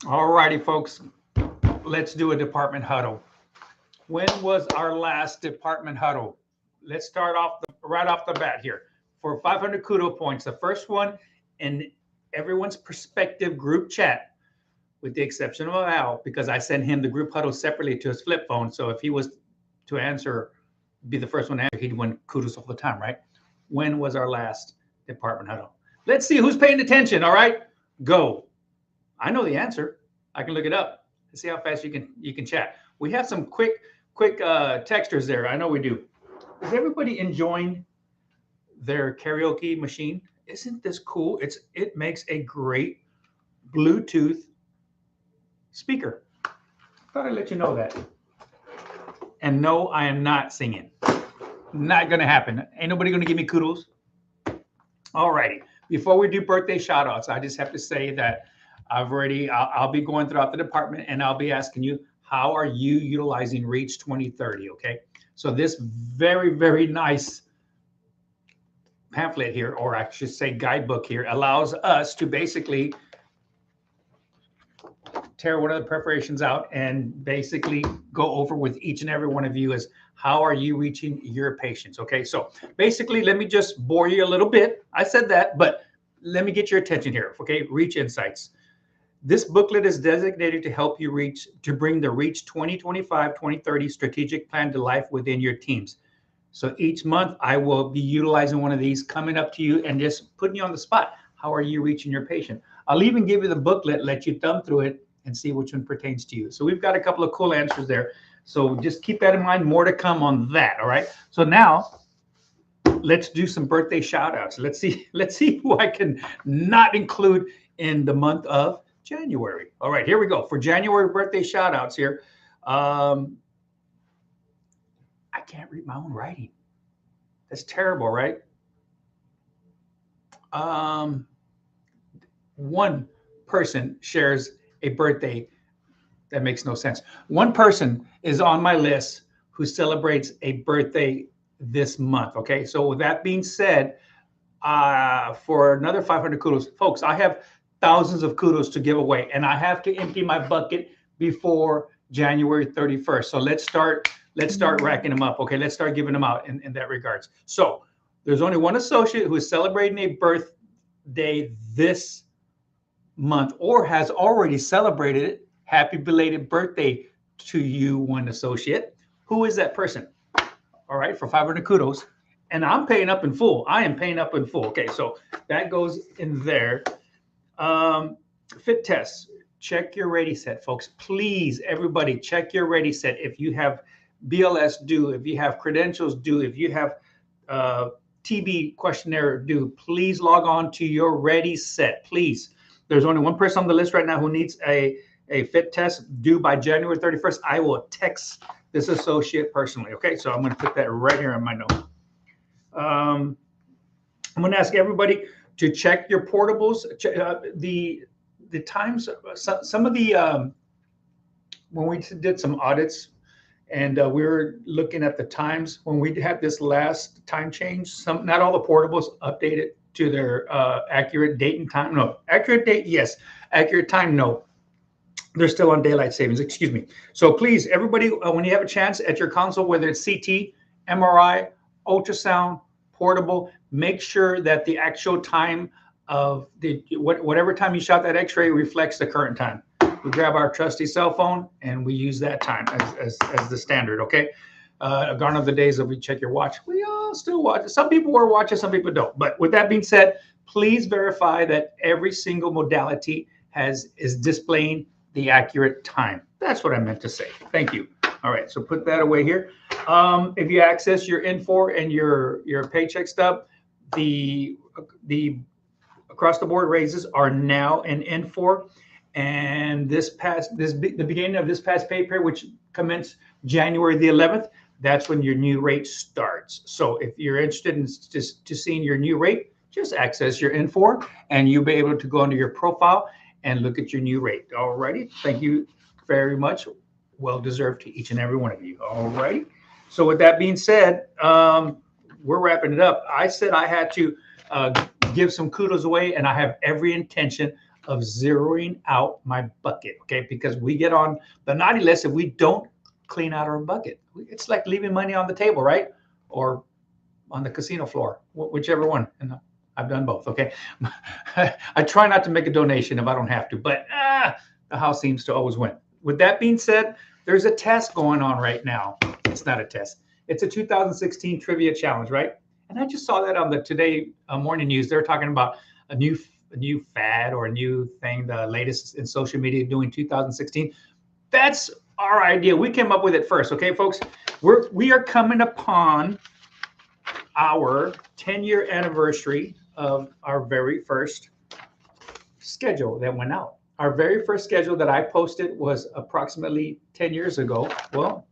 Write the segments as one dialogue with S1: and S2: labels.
S1: All righty, folks. Let's do a department huddle. When was our last department huddle? Let's start off right off the bat here. For 500 kudo points, the first one in everyone's perspective group chat, with the exception of Al, because I sent him the group huddle separately to his flip phone. So if he was to answer, be the first one to answer, he'd win kudos all the time, right? When was our last department huddle? Let's see who's paying attention. All right, go. I know the answer. I can look it up and see how fast you can chat. We have some quick texters there. I know we do. Is everybody enjoying their karaoke machine? Isn't this cool? It makes a great Bluetooth speaker. Thought I'd let you know that. And no, I am not singing. Not gonna happen. Ain't nobody gonna give me kudos. All righty. Before we do birthday shout outs, I just have to say that I'll be going throughout the department and I'll be asking you, how are you utilizing Reach 2030? Okay. So this very nice pamphlet here, or I should say guidebook here, allows us to basically tear one of the preparations out and basically go over with each and every one of you is how are you reaching your patients? Okay. So basically, let me just bore you a little bit. I said that, but let me get your attention here. Okay. Reach Insights. This booklet is designated to help you bring the Reach 2025-2030 strategic plan to life within your teams. So each month I will be utilizing one of these, coming up to you and just putting you on the spot. How are you reaching your patient? I'll even give you the booklet, let you thumb through it and see which one pertains to you. So we've got a couple of cool answers there. So just keep that in mind. More to come on that. All right. So now let's do some birthday shout outs. Let's see who I can not include in the month of January. All right, here we go. For January birthday shout outs here. I can't read my own writing. That's terrible, right? One person shares a birthday that makes no sense. One person is on my list who celebrates a birthday this month. Okay, so with that being said, for another 500 kudos, folks, I have thousands of kudos to give away, and I have to empty my bucket before January 31st. So let's start racking them up. Okay, let's start giving them out in that regards. So there's only one associate who is celebrating a birthday this month or has already celebrated it. Happy belated birthday to you, one associate. Who is that person? All right, for 500 kudos. And I'm paying up in full. I am paying up in full. Okay, so that goes in there. Fit tests. Check your ready set, folks. Please, everybody, check your ready set. If you have BLS due, if you have credentials due, if you have TB questionnaire due, please log on to your ready set. Please. There's only one person on the list right now who needs a fit test due by January 31st. I will text this associate personally. Okay, so I'm going to put that right here on my note. I'm going to ask everybody to check your portables. The times, some of the when we did some audits and we were looking at the times when we had this last time change. Not all the portables updated to their accurate date and time. No, accurate date, yes. Accurate time, no. They're still on daylight savings. Excuse me. So please, everybody, when you have a chance at your console, whether it's CT, MRI, ultrasound, portable, make sure that the actual time of whatever time you shot that X-ray reflects the current time. We grab our trusty cell phone and we use that time as the standard. Okay. Gone are the days of we check your watch. We all still watch. Some people wear watches, some people don't. But with that being said, please verify that every single modality is displaying the accurate time. That's what I meant to say. Thank you. All right, so put that away here. If you access your N4 and your paycheck stub, the across the board raises are now in N4, and the beginning of this past pay period, which commenced January the 11th, that's when your new rate starts. So if you're interested in just seeing your new rate, just access your N4 and you'll be able to go into your profile and look at your new rate. All righty. Thank you very much. Well deserved to each and every one of you. All righty. So with that being said, we're wrapping it up. I said I had to give some kudos away, and I have every intention of zeroing out my bucket, okay? Because we get on the naughty list if we don't clean out our bucket. It's like leaving money on the table, right? Or on the casino floor, whichever one. And I've done both, okay? I try not to make a donation if I don't have to, but the house seems to always win. With that being said, there's a test going on right now. It's not a test. It's a 2016 trivia challenge, right? And I just saw that on the Today Morning News. They're talking about a new fad or a new thing, the latest in social media doing 2016. That's our idea. We came up with it first, okay, folks? We are coming upon our 10-year anniversary of our very first schedule that went out. Our very first schedule that I posted was approximately 10 years ago. Well,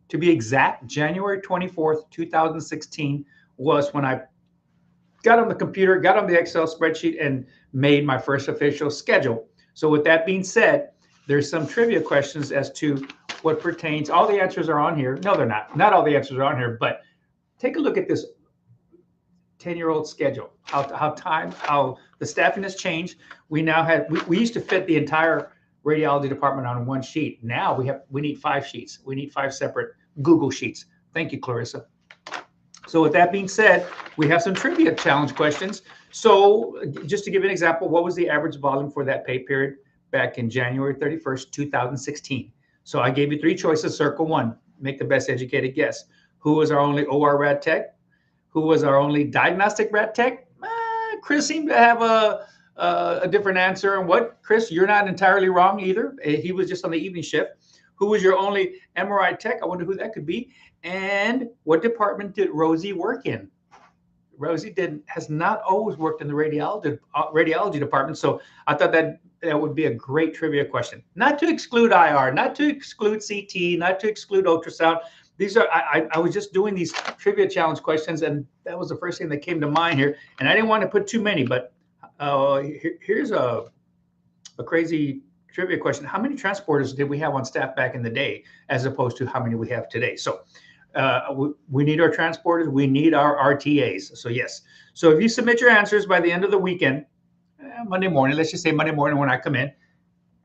S1: to be exact, January 24th, 2016 was when I got on the computer, got on the Excel spreadsheet, and made my first official schedule. So with that being said, there's some trivia questions as to what pertains. All the answers are on here. No, they're not. Not all the answers are on here, but take a look at this 10-year-old schedule, how the staffing has changed. We now have, we used to fit the entire radiology department on one sheet. Now we need 5 sheets. We need 5 separate Google sheets. Thank you, Clarissa. So with that being said, we have some trivia challenge questions. So just to give an example, what was the average volume for that pay period back in January 31st, 2016? So I gave you 3 choices. Circle 1, make the best educated guess. Who was our only OR rad tech? Who was our only diagnostic rad tech? Chris seemed to have a different answer. And what, Chris, you're not entirely wrong either. He was just on the evening shift. Who was your only MRI tech? I wonder who that could be. And what department did Rosie work in? Rosie has not always worked in the radiology department. So I thought that would be a great trivia question. Not to exclude IR, not to exclude CT, not to exclude ultrasound. These are, I was just doing these trivia challenge questions, and that was the first thing that came to mind here. And I didn't want to put too many, but here's a crazy trivia question. How many transporters did we have on staff back in the day as opposed to how many we have today? So we need our transporters. We need our RTAs. So yes. So if you submit your answers by the end of the weekend, Monday morning, let's just say Monday morning when I come in,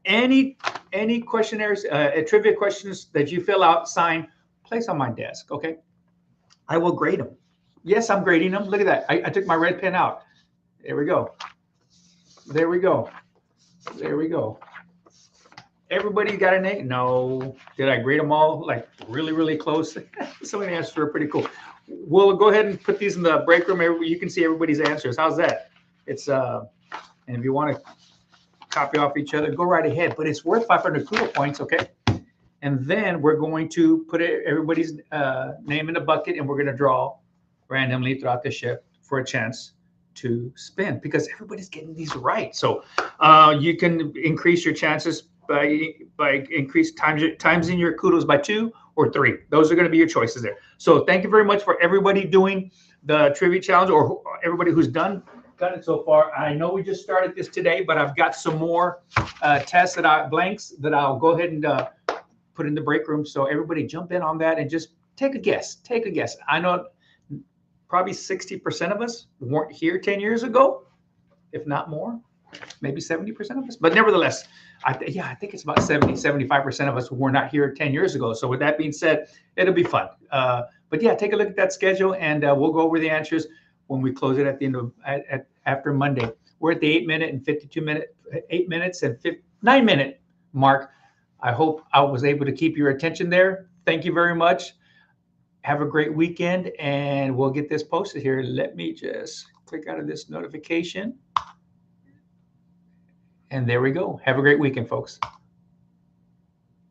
S1: any questionnaires, trivia questions that you fill out, sign, place on my desk, okay? I will grade them. Yes, I'm grading them. Look at that. I took my red pen out. There we go. There we go. There we go. Everybody got a name? No. Did I grade them all like really, really close? Some of the answers are pretty cool. We'll go ahead and put these in the break room. You can see everybody's answers. How's that? It's and if you want to copy off each other, go right ahead. But it's worth 500 Kudo points, okay? And then we're going to put everybody's name in a bucket, and we're going to draw randomly throughout the shift for a chance to spin, because everybody's getting these right. So you can increase your chances by increase timesing your kudos by 2 or 3. Those are going to be your choices there. So thank you very much for everybody doing the trivia challenge, or everybody who's done it so far. I know we just started this today, but I've got some more tests blanks that I'll go ahead and put in the break room. So everybody jump in on that and just take a guess. Take a guess. I know probably 60% of us weren't here 10 years ago, if not more, maybe 70% of us. But nevertheless, I think it's about 75% of us who were not here 10 years ago. So with that being said, it'll be fun. But yeah, take a look at that schedule, and we'll go over the answers when we close it at the end of after Monday. We're at the 8 minutes and 9 minute mark. I hope I was able to keep your attention there. Thank you very much. Have a great weekend, and we'll get this posted here. Let me just click out of this notification. And there we go. Have a great weekend, folks.